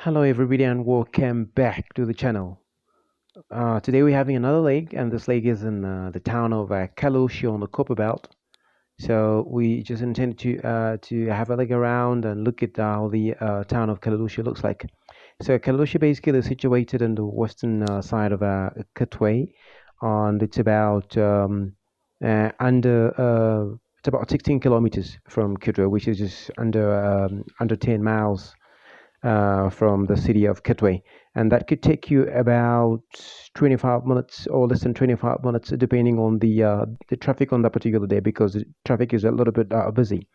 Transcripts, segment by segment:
Hello everybody and welcome back to the channel. Today we're having another lake and this lake is in the town of Kalulushi on the Copperbelt. So we just intended to have a look around and look at how the town of Kalulushi looks like. So Kalulushi basically is situated on the western side of Kitwe, and it's about 16 kilometers from Kitwe, which is just under 10 miles from the city of Kitwe, and that could take you about 25 minutes or less than 25 minutes, depending on the traffic on that particular day, because the traffic is a little bit busy.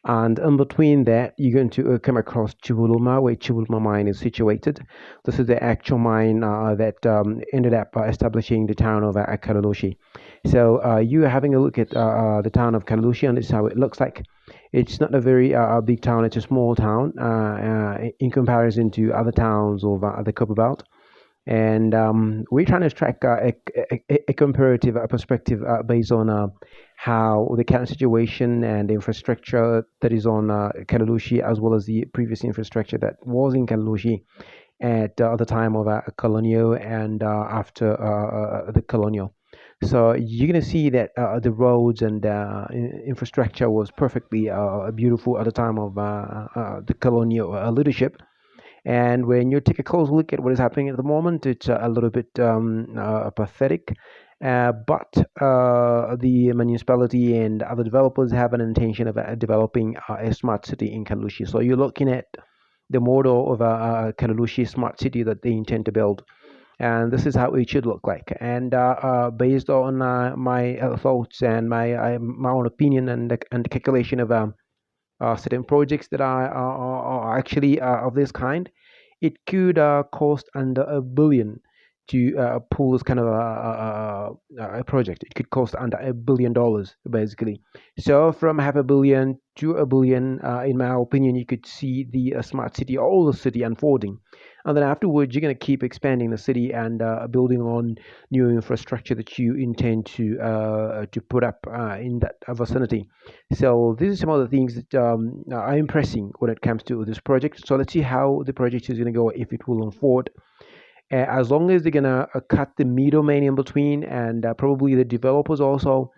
And in between that, you're going to come across Chibuluma, where Chibuluma mine is situated. This is the actual mine that ended up establishing the town of Kalulushi. So you are having a look at the town of Kalulushi, and this is how it looks like. It's not a very big town; it's a small town in comparison to other towns of the Copperbelt. And we're trying to track a comparative perspective based on how the current situation and the infrastructure that is on Kalulushi, as well as the previous infrastructure that was in Kalulushi at the time of colonial and after the colonial. So you're gonna see that the roads and infrastructure was perfectly beautiful at the time of the colonial leadership. And when you take a close look at what is happening at the moment, it's a little bit pathetic. But the municipality and other developers have an intention of developing a smart city in Kalushi. So you're looking at the model of a Kalushi smart city that they intend to build. And this is how it should look like. And based on my thoughts and my own opinion and the calculation of certain projects that are actually of this kind, it could cost under $1 billion to pull this kind of a project. It could cost under $1 billion, basically. So from half a billion to $1 billion, in my opinion, you could see the smart city, all the city unfolding. And then afterwards, you're going to keep expanding the city and building on new infrastructure that you intend to put up in that vicinity. So this is some of the things that are impressing when it comes to this project. So let's see how the project is going to go, if it will unfold. As long as they're going to cut the middleman in between, and probably the developers also,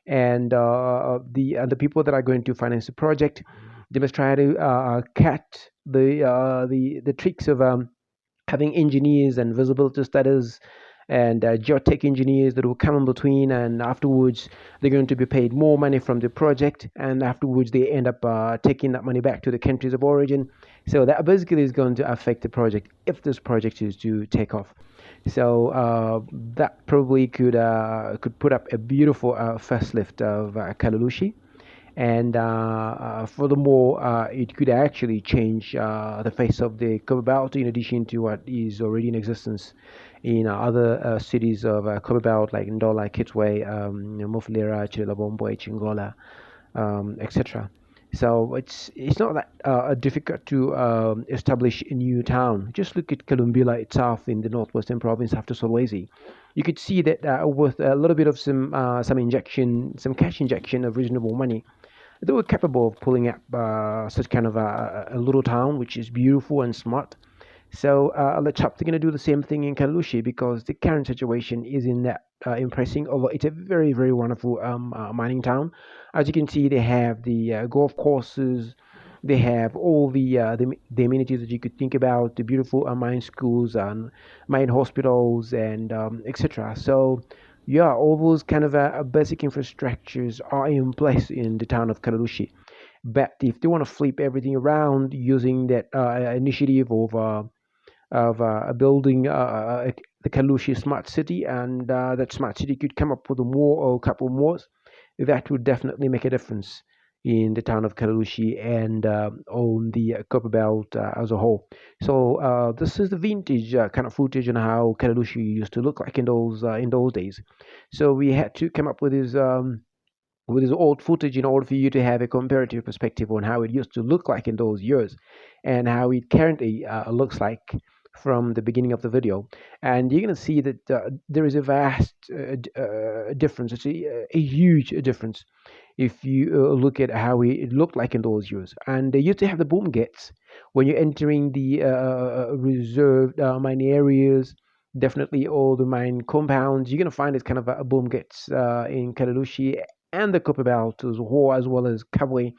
and the people that are going to finance the project, they must try to cut the tricks of having engineers and visibility studies and geotech engineers that will come in between, and afterwards they're going to be paid more money from the project, and afterwards they end up taking that money back to the countries of origin. So that basically is going to affect the project if this project is to take off. So that probably could put up a beautiful facelift of Kalulushi, and furthermore, it could actually change the face of the Copperbelt, in addition to what is already in existence in other cities of Copperbelt, like Ndola, Kitwe, Mufulira, Chilabombo, Chingola, etc. So it's not that difficult to establish a new town. Just look at Kalumbila itself in the northwestern province after Solwezi. You could see that with a little bit of some injection, some cash injection of reasonable money, they were capable of pulling up such kind of a little town, which is beautiful and smart. So let's hope they're going to do the same thing in Kalushi, because the current situation is in that impressing. Although it's a very very wonderful mining town, as you can see, they have the golf courses, they have all the amenities that you could think about, the beautiful mine schools and mine hospitals and etc. So yeah, all those kind of basic infrastructures are in place in the town of Kalulushi. But if they want to flip everything around using that initiative of building the Kalushi smart city, and that smart city could come up with a more or a couple more, that would definitely make a difference in the town of Kalulushi and on the Copperbelt as a whole. So this is the vintage kind of footage on how Kalulushi used to look like in those days. So we had to come up with this old footage in order for you to have a comparative perspective on how it used to look like in those years and how it currently looks like from the beginning of the video. And you're going to see that there is a vast difference. It's a huge difference if you look at how it looked like in those years. And they used to have the boom gates when you're entering the reserved mining areas. Definitely all the mine compounds. You're gonna find it's kind of a boom gates in Kalulushi and the Copperbelt as well as Kabwe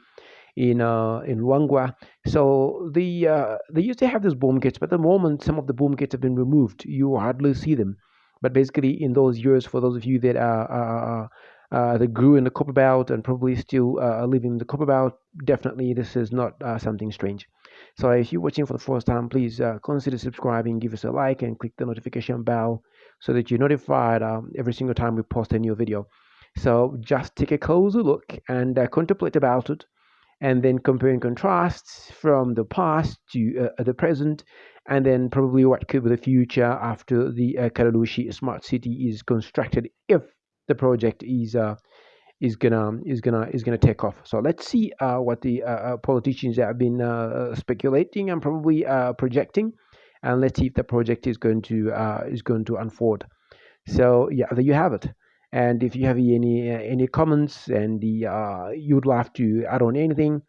in Luangwa. So they used to have these boom gates, but at the moment some of the boom gates have been removed. You hardly see them. But basically, in those years, for those of you that that grew in the copper belt and probably still live in the copper belt, definitely this is not something strange. So if you're watching for the first time, please consider subscribing, give us a like, and click the notification bell so that you're notified every single time we post a new video. So just take a closer look and contemplate about it, and then compare and contrasts from the past to the present, and then probably what could be the future after the Kalulushi smart city is constructed, if the project is gonna take off. So let's see what the politicians have been speculating and probably projecting, and let's see if the project is going to unfold. So yeah, there you have it. And if you have any comments and you'd love to add on anything,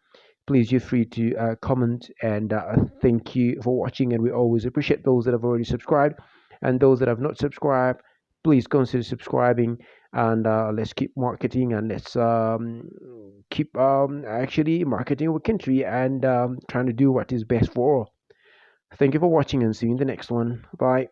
please feel free to comment. And thank you for watching. And we always appreciate those that have already subscribed, and those that have not subscribed, please consider subscribing. And let's keep marketing, and let's keep actually marketing our country and trying to do what is best for all. Thank you for watching, and see you in the next one. Bye.